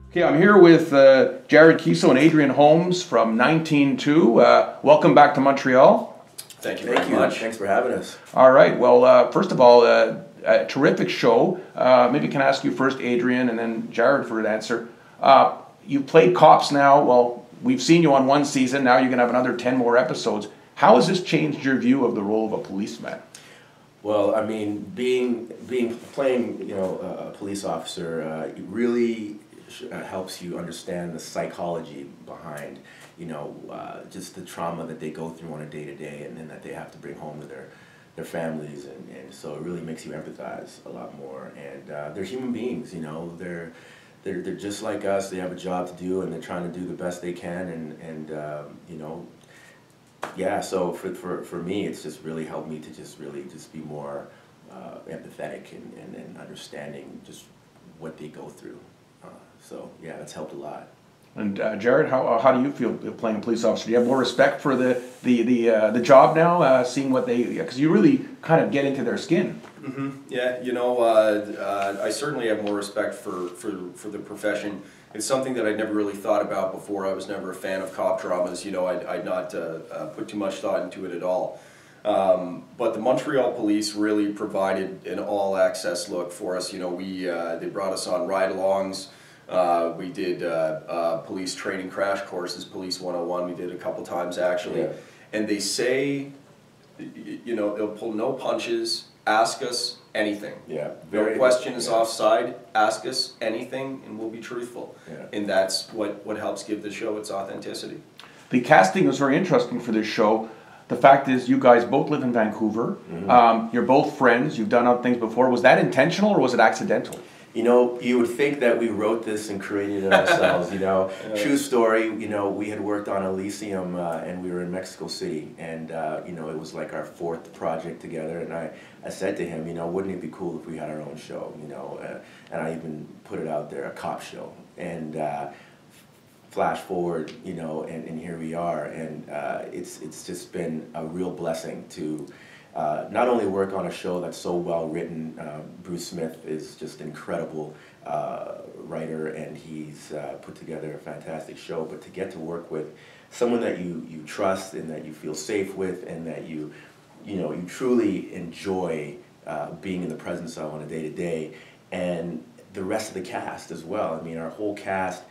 Okay, I'm here with Jared Keeso and Adrian Holmes from 19-2. Welcome back to Montreal. Thank you very much. Thanks for having us. All right. Well, first of all, a terrific show. Maybe I can ask you first, Adrian, and then Jared for an answer. You played cops now. Well, we've seen you on one season. Now you're going to have another 10 more episodes. How has this changed your view of the role of a policeman? Well, I mean, playing a police officer really helps you understand the psychology behind just the trauma that they go through on a day-to-day, and then that they have to bring home to their families, and so it really makes you empathize a lot more. And they're human beings, they're just like us. They have a job to do, and they're trying to do the best they can, yeah. So for me, it's just really helped me to just be more empathetic and understanding just what they go through. So yeah, that's helped a lot. And Jared, how do you feel playing a police officer? Do you have more respect for the job now, seeing what they, because you really kind of get into their skin? Mm-hmm. Yeah, I certainly have more respect for the profession. It's something that I'd never really thought about before. I was never a fan of cop dramas. I'd not put too much thought into it at all. But the Montreal Police really provided an all-access look for us. They brought us on ride-alongs. We did police training crash courses, Police 101, we did a couple times actually. Yeah. And they say, they'll pull no punches, ask us anything. Yeah. No questions offside, ask us anything, and we'll be truthful. Yeah. And that's what helps give the show its authenticity. The casting was very interesting for this show. The fact is, you guys both live in Vancouver. Mm-hmm. You're both friends. You've done other things before. Was that intentional or was it accidental? You would think that we wrote this and created it ourselves, True story, we had worked on Elysium and we were in Mexico City, and, it was like our fourth project together, and I said to him, wouldn't it be cool if we had our own show, and I even put it out there, a cop show, and flash forward, and here we are, and it's just been a real blessing to not only work on a show that's so well written. Bruce Smith is just an incredible writer, and he's put together a fantastic show, but to get to work with someone that you trust and that you feel safe with, and that you truly enjoy being in the presence of on a day-to-day, and the rest of the cast as well. I mean, our whole cast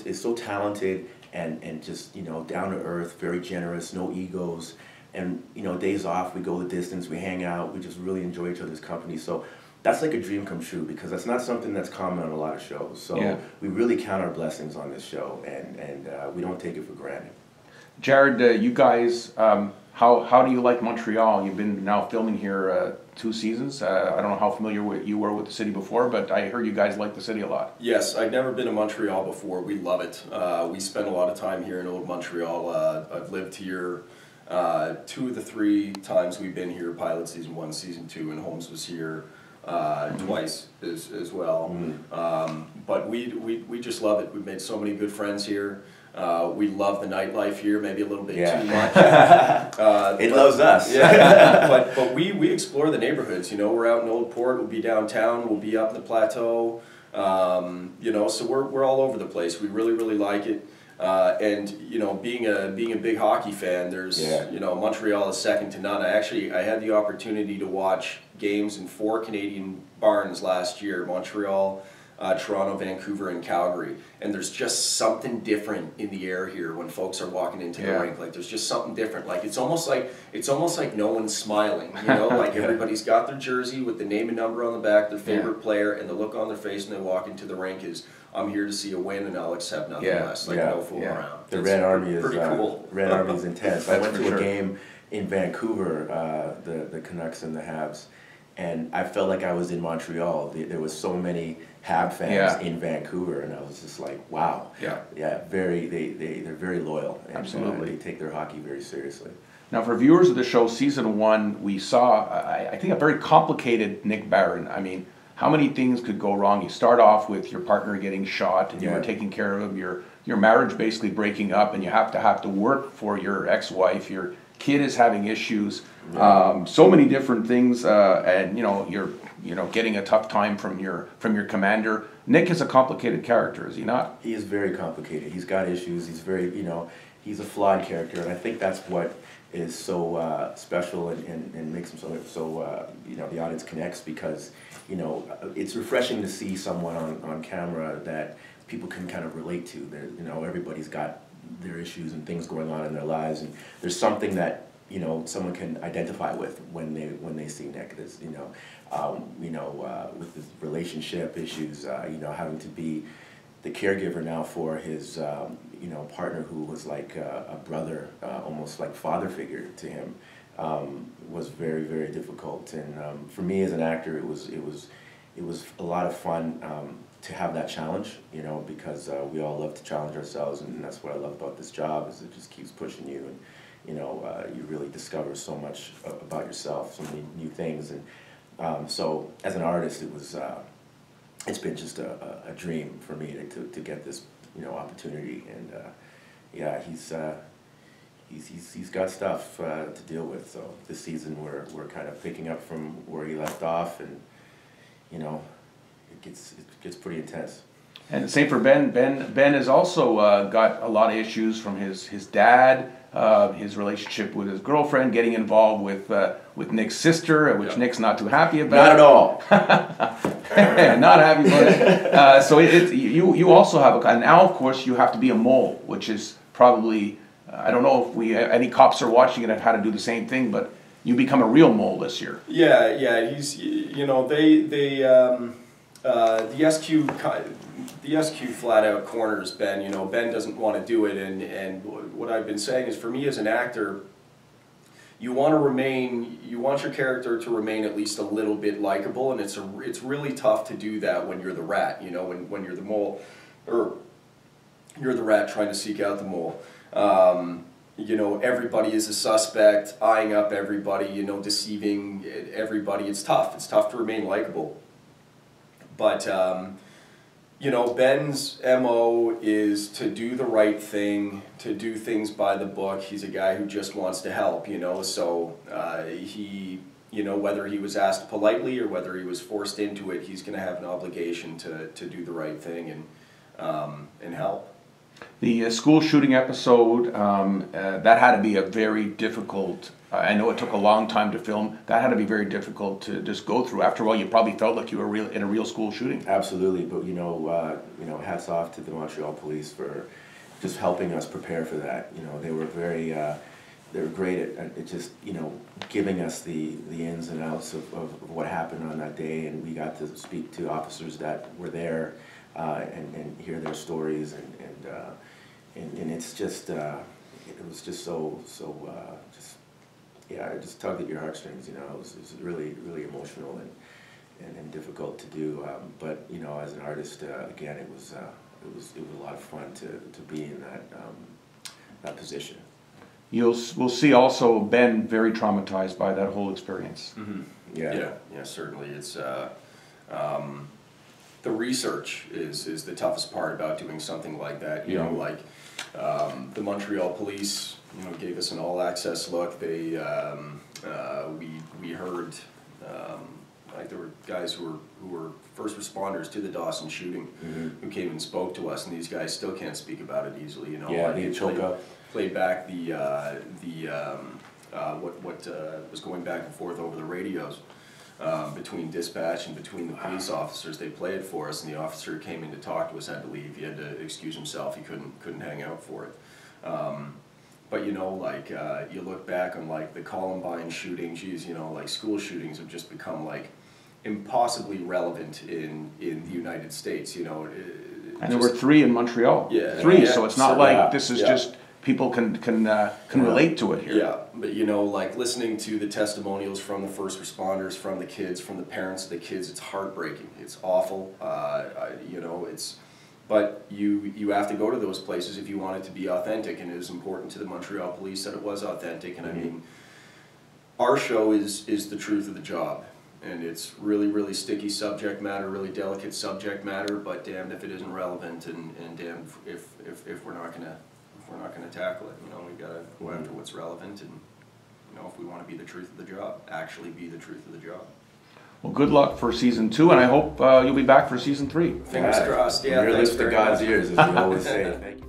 is so talented and just down to earth, very generous, no egos. And days off, we go the distance, we hang out, we just really enjoy each other's company. So that's like a dream come true, because that's not something that's common on a lot of shows. So we really count our blessings on this show, and we don't take it for granted. Jared, you guys, how do you like Montreal? You've been now filming here 2 seasons. I don't know how familiar you were with the city before, but I heard you guys like the city a lot. Yes, I'd never been to Montreal before. We love it. We spend a lot of time here in Old Montreal. I've lived here 2 of the 3 times we've been here, pilot season 1, season 2, and Holmes was here twice as well. But we just love it. We've made so many good friends here. We love the nightlife here, maybe a little bit too much. It loves us. Yeah, but we explore the neighborhoods. We're out in Old Port, we'll be downtown, we'll be up in the plateau. So we're all over the place. We really like it. And being a big hockey fan, there's Montreal is second to none. I had the opportunity to watch games in 4 Canadian barns last year: Montreal, Toronto, Vancouver, and Calgary. And there's just something different in the air here when folks are walking into the rink. Like, there's just something different. Like, it's almost like no one's smiling. Like everybody's got their jersey with the name and number on the back, their favorite player, and the look on their face when they walk into the rink is, I'm here to see a win, and I'll accept nothing less. Like, no fooling around. The Red Army is pretty cool. Red Army is intense. I went to a game in Vancouver, the Canucks and the Habs, and I felt like I was in Montreal. There was so many Hab fans in Vancouver, and I was just like, wow. They're very loyal. And, absolutely. They take their hockey very seriously. Now, for viewers of the show, season 1, we saw, I think, a very complicated Nick Barron. I mean, how many things could go wrong? You start off with your partner getting shot, and you were taking care of him. Your marriage basically breaking up, and you have to work for your ex-wife. Your kid is having issues. So many different things, and you're getting a tough time from your commander. Nick is a complicated character, is he not? He is very complicated. He's got issues. He's very, he's a flawed character, and I think that's what is so special and makes him so the audience connects, because it's refreshing to see someone on camera that people can kind of relate to. Everybody's got their issues and things going on in their lives, and there's something that someone can identify with when they see Nick. There's with his relationship issues, having to be the caregiver now for his partner, who was like a brother, almost like father figure to him, was very, very difficult. And for me as an actor, it was a lot of fun to have that challenge, because we all love to challenge ourselves, and that's what I love about this job, is it just keeps pushing you, and you really discover so much about yourself, so many new things. And so as an artist, it's been just a dream for me to get this opportunity. And yeah, he's got stuff to deal with. So this season we're kind of picking up from where he left off, and it gets pretty intense. And same for Ben. Ben has also got a lot of issues from his dad, his relationship with his girlfriend, getting involved with Nick's sister, which Nick's not too happy about. Not at all. Not happy about it. So you also have and now of course you have to be a mole, which is probably, I don't know if any cops are watching it and have had to do the same thing, but you become a real mole this year. Yeah. He's the SQ flat out corners Ben. Ben doesn't want to do it, and what I've been saying is, for me as an actor, you want your character to remain at least a little bit likable, and it's really tough to do that when you're the rat. When you're the mole, or you're the rat trying to seek out the mole. Everybody is a suspect, eyeing up everybody, deceiving everybody. It's tough. It's tough to remain likable. But, Ben's MO is to do the right thing, to do things by the book. He's a guy who just wants to help, so he, whether he was asked politely or whether he was forced into it, he's going to have an obligation to do the right thing and help. The school shooting episode, that had to be a very difficult, I know it took a long time to film, that had to be very difficult to just go through. After all, you probably felt like you were in a real school shooting. Absolutely, but hats off to the Montreal Police for just helping us prepare for that. They were they were great at just, giving us the ins and outs of what happened on that day, and we got to speak to officers that were there and hear their stories, and it's just it was just so it just tugged at your heartstrings. It was really, really emotional and difficult to do, but as an artist, again, it was a lot of fun to be in that position. We'll see also Ben very traumatized by that whole experience. Mm-hmm. Yeah, certainly. It's the research is the toughest part about doing something like that. The Montreal Police, gave us an all-access look. They we heard there were guys who were first responders to the Dawson shooting, who came and spoke to us, and these guys still can't speak about it easily. They choke up. Played back what was going back and forth over the radios. Between dispatch and between the police officers. They played it for us, and the officer who came in to talk to us had to leave. He had to excuse himself. He couldn't hang out for it. But you look back on the Columbine shooting. Geez, school shootings have just become impossibly relevant in the United States. And there were 3 in Montreal. Yeah, 3. Yeah. So it's not this is just. People can relate to it here. Yeah, but listening to the testimonials from the first responders, from the kids, from the parents of the kids, it's heartbreaking. It's awful. But you have to go to those places if you want it to be authentic, and it was important to the Montreal Police that it was authentic. And I mean, our show is the truth of the job, and it's really, really sticky subject matter, really delicate subject matter. But damned if it isn't relevant, and damned if we're not gonna tackle it. We got to go after what's relevant you know, if we want to be the truth of the job, actually be the truth of the job. Well, good luck for season 2, and I hope you'll be back for season 3. Fingers crossed. Yeah, Your thanks lips to very God's much. ears, as we always say. Thank you.